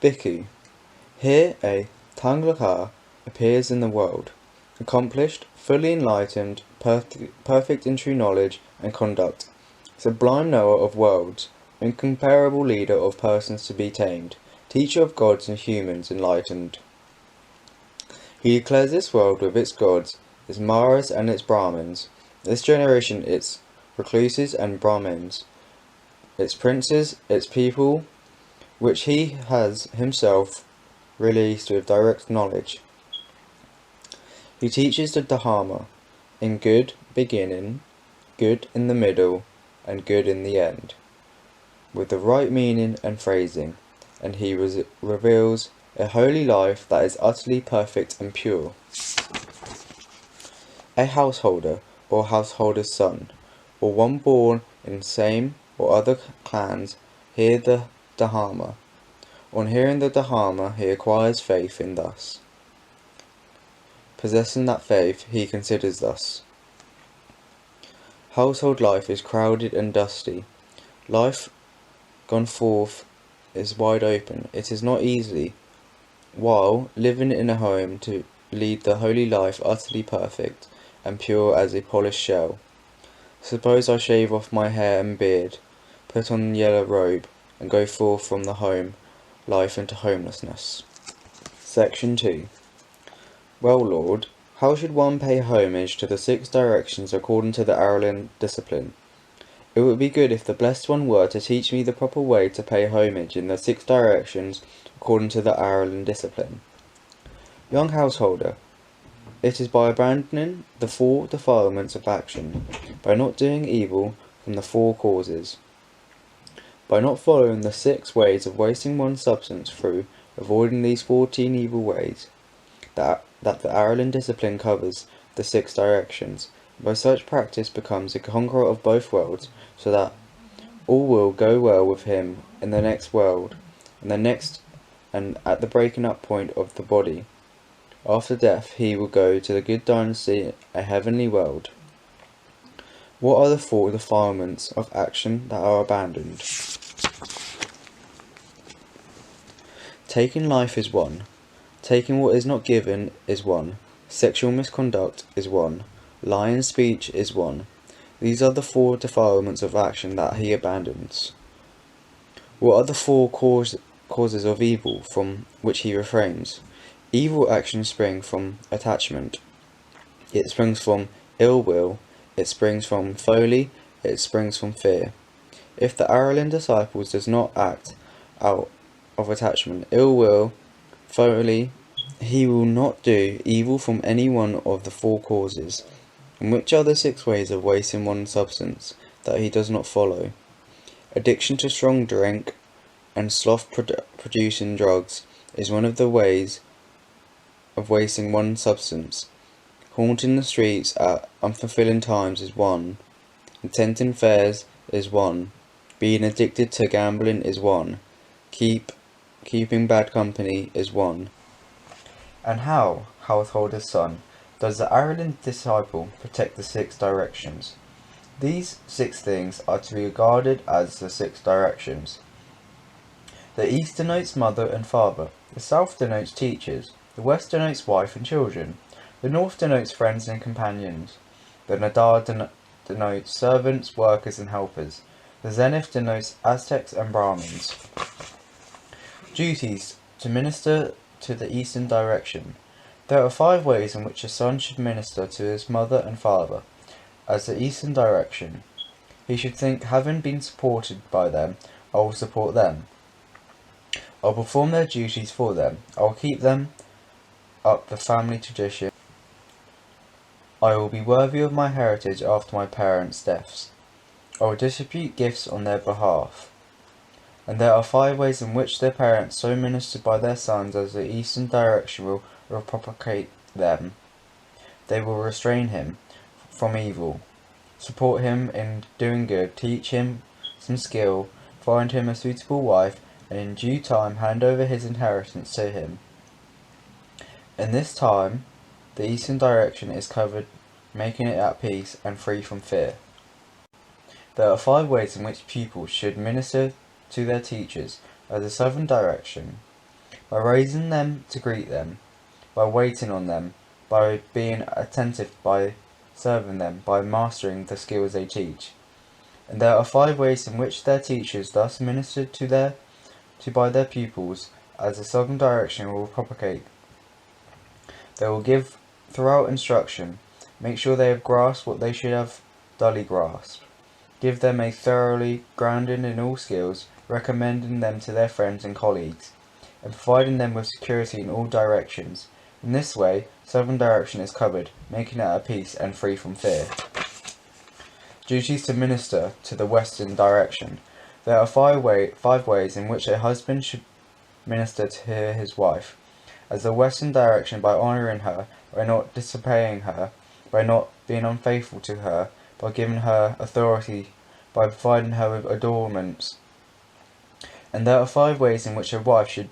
Bhikkhu. Here a Tanglaka appears in the world, accomplished, fully enlightened, perfect in true knowledge and conduct, sublime knower of worlds, incomparable leader of persons to be tamed, teacher of gods and humans enlightened. He declares this world with its gods, its Maras and its Brahmins, this generation its recluses and Brahmins, its princes, its people, which he has himself released with direct knowledge. He teaches the Dharma in good beginning, good in the middle, and good in the end, with the right meaning and phrasing, and he reveals a holy life that is utterly perfect and pure. A householder or householder's son, or one born in same or other clans, hear the Dharma. On hearing the Dharma, he acquires faith in thus. Possessing that faith, he considers thus. Household life is crowded and dusty. Life gone forth is wide open. It is not easy, while living in a home, to lead the holy life utterly perfect and pure as a polished shell. Suppose I shave off my hair and beard, put on yellow robe, and go forth from the home life into homelessness. Section 2. Well, Lord, how should one pay homage to the 6 directions according to the Aryan discipline? It would be good if the Blessed One were to teach me the proper way to pay homage in the 6 directions according to the Aryan discipline. Young householder, it is by abandoning the 4 defilements of action, by not doing evil from the 4 causes, by not following the 6 ways of wasting one's substance through avoiding these 14 evil ways, that the Aryan discipline covers the 6 directions. By such practice becomes a conqueror of both worlds, so that all will go well with him in the next world, and the next, and at the breaking up point of the body. After death he will go to the good dynasty, a heavenly world. What are the 4 defilements of action that are abandoned? Taking life is 1. Taking what is not given is 1. Sexual misconduct is 1. Lying speech is 1. These are the 4 defilements of action that he abandons. What are the 4 causes of evil from which he refrains? Evil actions spring from attachment. It springs from ill will. It springs from folly. It springs from fear. If the Aryan disciples does not act out of attachment, ill will, folly, he will not do evil from any one of the 4 causes. And which are the 6 ways of wasting one's substance that he does not follow? Addiction to strong drink and sloth producing drugs is one of the ways of wasting one's substance. Haunting the streets at unfulfilling times is 1. Attending fairs is 1. Being addicted to gambling is 1. Keeping bad company is 1. And how, householder's son, does the Aryan disciple protect the 6 directions? These 6 things are to be regarded as the 6 directions. The east denotes mother and father, the south denotes teachers, the west denotes wife and children, the north denotes friends and companions, the nadar denotes servants, workers and helpers, the zenith denotes Aztecs and Brahmins. Duties to minister to the eastern direction. There are 5 ways in which a son should minister to his mother and father, as the eastern direction. He should think, having been supported by them, I will support them. I will perform their duties for them. I will keep them up the family tradition. I will be worthy of my heritage after my parents' deaths. I will distribute gifts on their behalf. And there are 5 ways in which their parents so minister by their sons as the eastern direction will propagate them. They will restrain him from evil, support him in doing good, teach him some skill, find him a suitable wife, and in due time hand over his inheritance to him. In this time, the eastern direction is covered, making it at peace and free from fear. There are 5 ways in which pupils should minister to their teachers, as the southern direction. by raising them to greet them, by waiting on them, by being attentive, by serving them, by mastering the skills they teach. And there are 5 ways in which their teachers thus minister by their pupils, as the 7th direction will propagate. They will give thorough instruction, make sure they have grasped what they should have dully grasped, give them a thoroughly grounding in all skills, recommending them to their friends and colleagues, and providing them with security in all directions. In this way, 7th direction is covered, making it at peace and free from fear. Duties to minister to the Western direction. There are 5 ways in which a husband should minister to his wife. As the Western direction, by honouring her, by not disobeying her, by not being unfaithful to her, by giving her authority, by providing her with adornments. And there are 5 ways in which a wife should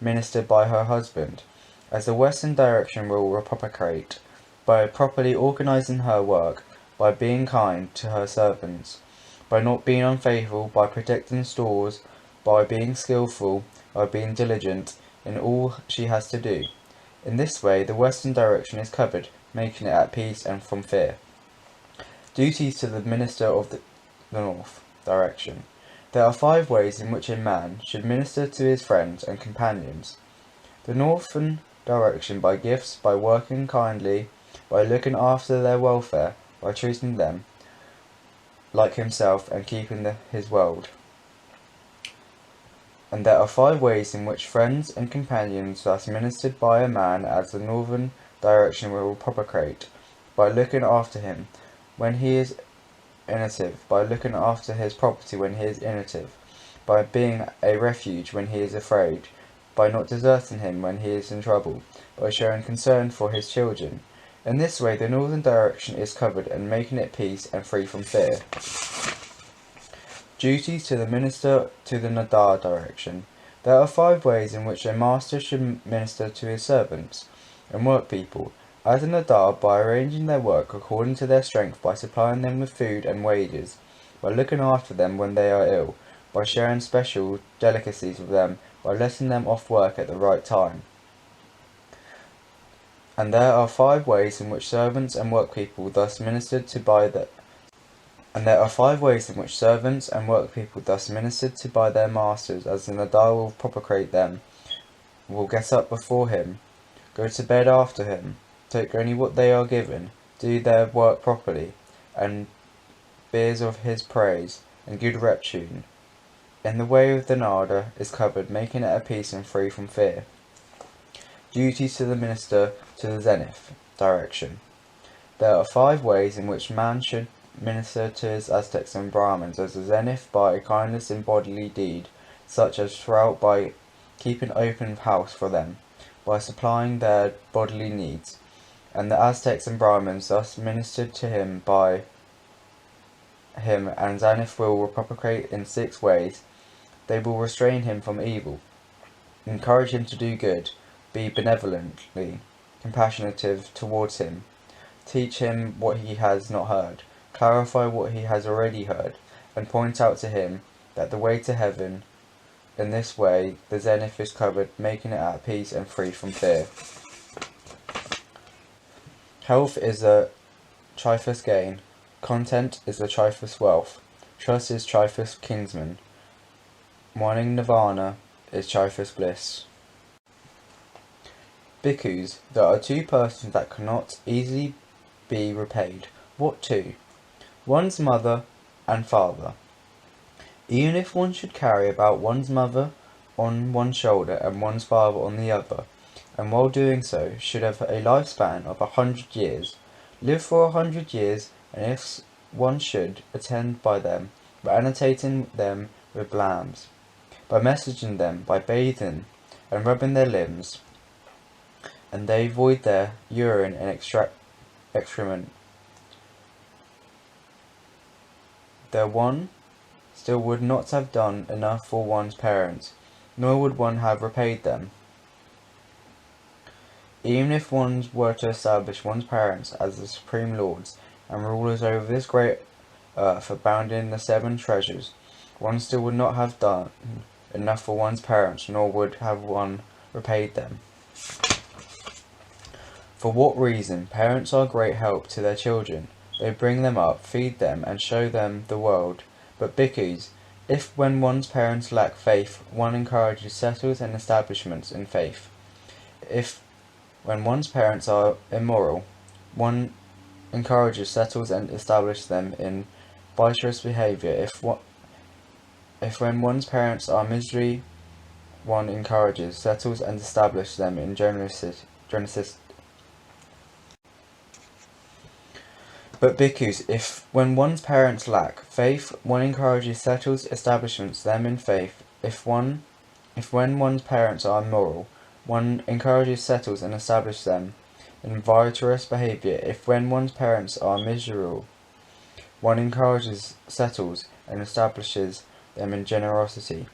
minister by her husband. As the Western direction will propagate, by properly organising her work, by being kind to her servants, by not being unfaithful, by protecting stores, by being skillful, by being diligent in all she has to do. In this way, the Western direction is covered, making it at peace and from fear. Duties to the minister of the North direction. There are 5 ways in which a man should minister to his friends and companions. The Northern direction, by gifts, by working kindly, by looking after their welfare, by treating them like himself and keeping his word. And there are 5 ways in which friends and companions thus ministered by a man as the Northern direction will propagate, by looking after him when he is inactive, by looking after his property when he is inactive, by being a refuge when he is afraid, by not deserting him when he is in trouble, by showing concern for his children. In this way, the Northern direction is covered and making it peace and free from fear. Duties to the minister to the Nadar direction. There are 5 ways in which a master should minister to his servants and workpeople. As a Nadar, by arranging their work according to their strength, by supplying them with food and wages, by looking after them when they are ill, by sharing special delicacies with them, by letting them off work at the right time. And there are 5 ways in which servants and workpeople thus ministered to by their masters, as the Nadar will propagate them, will get up before him, go to bed after him, take only what they are given, do their work properly, and bears of his praise and good repute. In the way of the Nada is covered, making it at peace and free from fear. Duties to the minister to the Zenith direction. There are 5 ways in which man should minister to his Aztecs and Brahmins as a Zenith, by kindness in bodily deed, such as throughout by keeping open house for them, by supplying their bodily needs. And the Aztecs and Brahmins thus ministered to him by him, and Zenith will propagate in 6 ways. They will restrain him from evil, encourage him to do good, be benevolently compassionate towards him, teach him what he has not heard, clarify what he has already heard, and point out to him that the way to heaven. In this way, the Zenith is covered, making it at peace and free from fear. Health is a Trifus gain, content is a Trifus wealth, trust is Trifus kinsman, wanting nirvana is Trifus bliss. Bhikkhus, there are 2 persons that cannot easily be repaid. What 2? One's mother and father. Even if one should carry about one's mother on one shoulder and one's father on the other, and while doing so should have a lifespan of 100 years, live for 100 years, and if one should attend by them, by annotating them with lambs, by messaging them, by bathing and rubbing their limbs, and they void their urine and excrement, there one still would not have done enough for one's parents, nor would one have repaid them. Even if one were to establish one's parents as the supreme lords and rulers over this great earth abounding in the 7 treasures, one still would not have done enough for one's parents, nor would have one repaid them. For what reason? Parents are great help to their children. They bring them up, feed them, and show them the world. But bhikkhus, if when one's parents lack faith, one encourages, settles, and establishments in faith. If when one's parents are immoral, one encourages, settles, and establishes them in virtuous behaviour. If when one's parents are misery, one encourages, settles, and establishes them in generosity. But bhikkhus, if when one's parents lack faith, one encourages, settles, establishments them in faith. If when one's parents are immoral, one encourages, settles, and establishes them in virtuous behaviour. If when one's parents are miserable, one encourages, settles, and establishes them in generosity.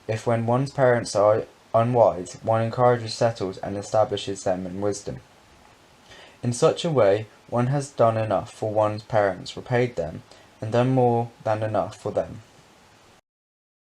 If when one's parents are unwise, one encourages, settles, and establishes them in wisdom. In such a way, one has done enough for one's parents, repaid them, and done more than enough for them.